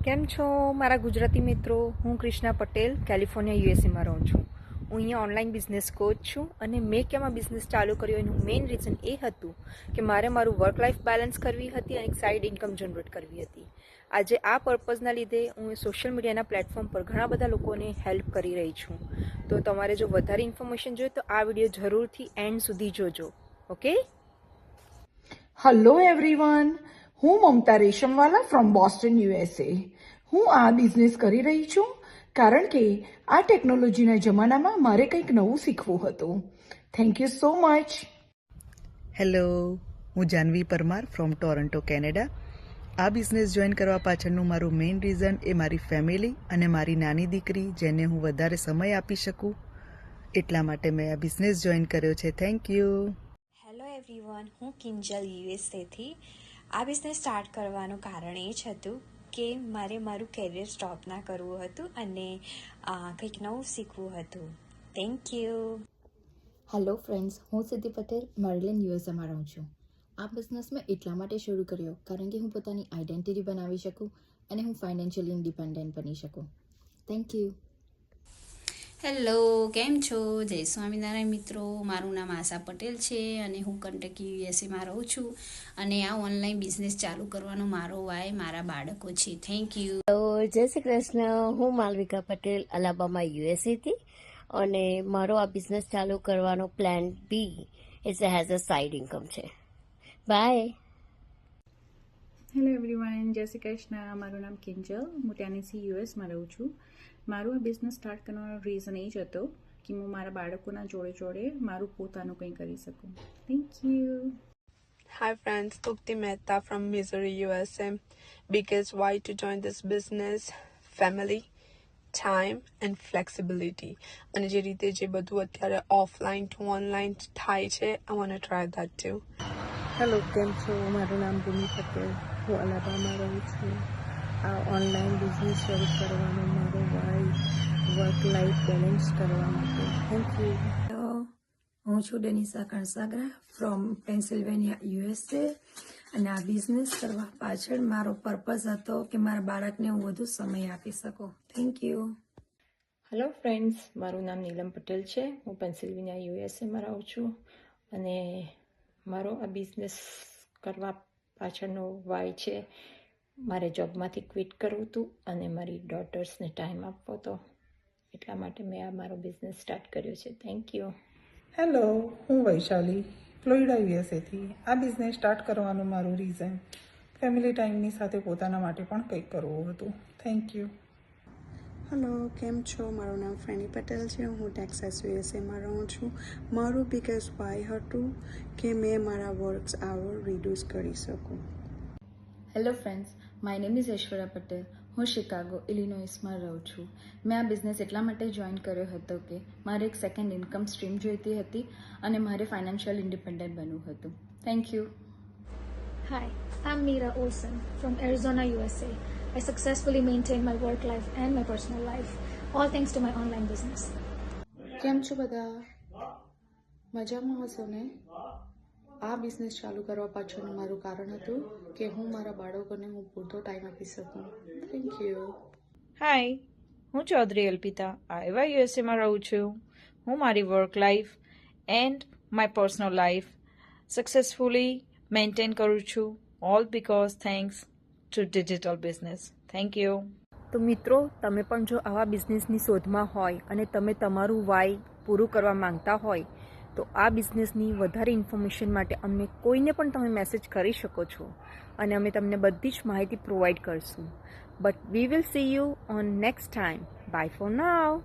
કેમ છો મારા ગુજરાતી મિત્રો? હું કૃષ્ણા પટેલ કેલિફોર્નિયા યુએસએમાં રહું છું. હું અહીંયા ઓનલાઈન બિઝનેસ કોચ છું અને મેં કેમ આ બિઝનેસ ચાલુ કર્યો એનું મેઇન રીઝન એ હતું કે મારે મારું વર્ક લાઈફ બેલેન્સ કરવી હતી અને એક સાઈડ ઇન્કમ જનરેટ કરવી હતી. આજે આ પર્પઝના લીધે હું સોશિયલ મીડિયાના પ્લેટફોર્મ પર ઘણા બધા લોકોને હેલ્પ કરી રહી છું. તો તમારે જો વધારે ઇન્ફોર્મેશન જોઈએ તો આ વિડીયો જરૂરથી એન્ડ સુધી જોજો. ઓકે? હેલો એવરીવન, હું મમતા રેશમવાલા ફ્રોમ બોસ્ટન યુએસએ. હું આ બિઝનેસ કરી રહી છું કારણ કે આ ટેકનોલોજીના જમાનામાં મારે કંઈક નવું શીખવું હતું. Thank you so much. Hello, હું Janvi Parmar from Toronto, Canada. આ બિઝનેસ જોઈન કરવા પાછળનું મારું મેઇન રીઝન એ મારી ફેમિલી અને મારી નાની દીકરી, જેને હું વધારે સમય આપી શકું, એટલા માટે મેં આ બિઝનેસ જોઈન કર્યો છે. Thank you. હેલો એવરીવન, હું કિંજલ યુએસએથી. આ બિઝનેસ સ્ટાર્ટ કરવાનું કારણ એ જ હતું કે મારે મારું કેરિયર સ્ટોપ ના કરવું હતું અને કંઈક નવું શીખવું હતું. Thank you. હેલો ફ્રેન્ડ્સ, હું સિદ્ધિ પટેલ મેરીલેન્ડ યુએસએમાં રહું છું. આ બિઝનેસ મેં એટલા માટે શરૂ કર્યો કારણ કે હું પોતાની આઈડેન્ટિટી બનાવી શકું અને હું ફાઇનાન્શિયલી ઇન્ડિપેન્ડન્ટ બની શકું. Thank you. હેલો, કેમ છો? જય સ્વામિનારાયણ મિત્રો. મારું નામ આશા પટેલ છે અને હું કંટકી યુએસએમાં રહું છું અને આ ઓનલાઈન બિઝનેસ ચાલુ કરવાનો મારો વાય મારા બાળકો છે. Thank you. જય શ્રી કૃષ્ણ. હું માલવિકા પટેલ અલાબામા યુએસએથી અને મારો આ બિઝનેસ ચાલુ કરવાનો plan B is has a side income છે. બાય. હેલો એવરીવન, જય શ્રી કૃષ્ણ. મારું નામ કિંજલ, હું ટેનેસી યુએસમાં રહું છું. મારું આ બિઝનેસ સ્ટાર્ટ કરવાનો રીઝન એ જ હતો કે હું મારા બાળકોના જોડે જોડે મારું પોતાનું કંઈ કરી શકું. Thank you. Hi friends, Ukti Mehta from Missouri, USA. Biggest why to join this business: family, time and flexibility. અને જે રીતે જે બધું અત્યારે ઓફલાઈન ટુ ઓનલાઈન થાય છે, I want to try that too. Hello, કેમ છો? મારું નામ ભૂમિ પટેલ, હું અલાબામાં રહું છું. આ ઓનલાઈન બિઝનેસ શરૂ કરવાનો મારો વાય વર્ક લાઈફ બેલેન્સ કરવા માટે. Thank you. હું છું ડેનિસા કણસાગરા ફ્રોમ પેન્સિલ્વેનિયા યુએસએ અને આ બિઝનેસ કરવા પાછળ મારો પર્પઝ હતો કે મારા બાળકને હું વધુ સમય આપી શકું. Thank you. હેલો ફ્રેન્ડ્સ, મારું નામ નીલમ પટેલ છે. હું પેન્સિલ્વેનિયા યુએસએમાં રહું છું અને મારો આ બિઝનેસ કરવા પાછળનો વાય છે મારે જોબમાંથી ક્વિટ કરવું હતું અને મારી ડોટર્સને ટાઈમ આપવો હતો, એટલા માટે મેં આ મારો બિઝનેસ સ્ટાર્ટ કર્યો છે. Thank you. હેલો, હું વૈશાલી ફ્લોરિડા યુએસએથી. આ બિઝનેસ સ્ટાર્ટ કરવાનું મારું રીઝન ફેમિલી ટાઈમની સાથે પોતાના માટે પણ કંઈક કરવું હતું. Thank you. હેલો, કેમ છો? મારું નામ ફ્રેની પટેલ છે. હું ટેક્સાસ યુએસએમાં રહું છું. મારું બિગેસ્ટ વાય હતું કે મેં મારા વર્ક્સ આવર રિડ્યુસ કરી શકું. Hello friends, my name is Aishwarya Patel. હું શિકાગો ઇલિનોઇસમાં રહું છું. મેં આ બિઝનેસ એટલા માટે જોઈન કર્યો હતો કે મારે એક સેકન્ડ ઇન્કમ સ્ટ્રીમ જોઈતી હતી અને મારે ફાઇનાન્શિયલ ઇન્ડિપેન્ડન્ટ બનવું હતું. Thank you. Hi, I'm Meera Olson from Arizona, USA. I successfully maintain my work life and my personal life, all thanks to my online business. કેમ છો બધા? મજામાં હશો ને? આ બિઝનેસ ચાલુ કરવા પાછળનું મારું કારણ હતું કે હું મારા બાળકોને હું પૂરતો ટાઈમ આપી શકું. Thank you. હાય, હું ચૌધરી અલ્પિતા આયવા યુએસએમાં રહું છું. હું મારી work life and my personal life successfully maintain કરું છું, all because thanks to digital business. Thank you. તો મિત્રો, તમે પણ જો આવા બિઝનેસની શોધમાં હોય અને તમે તમારું વાય પૂરું કરવા માંગતા હોય તો આ બિઝનેસની વધારે ઇન્ફોર્મેશન માટે અમને કોઈને પણ તમે મેસેજ કરી શકો છો અને અમે તમને બધી જ માહિતી પ્રોવાઈડ કરશું. But we will see you on next time. Bye for now.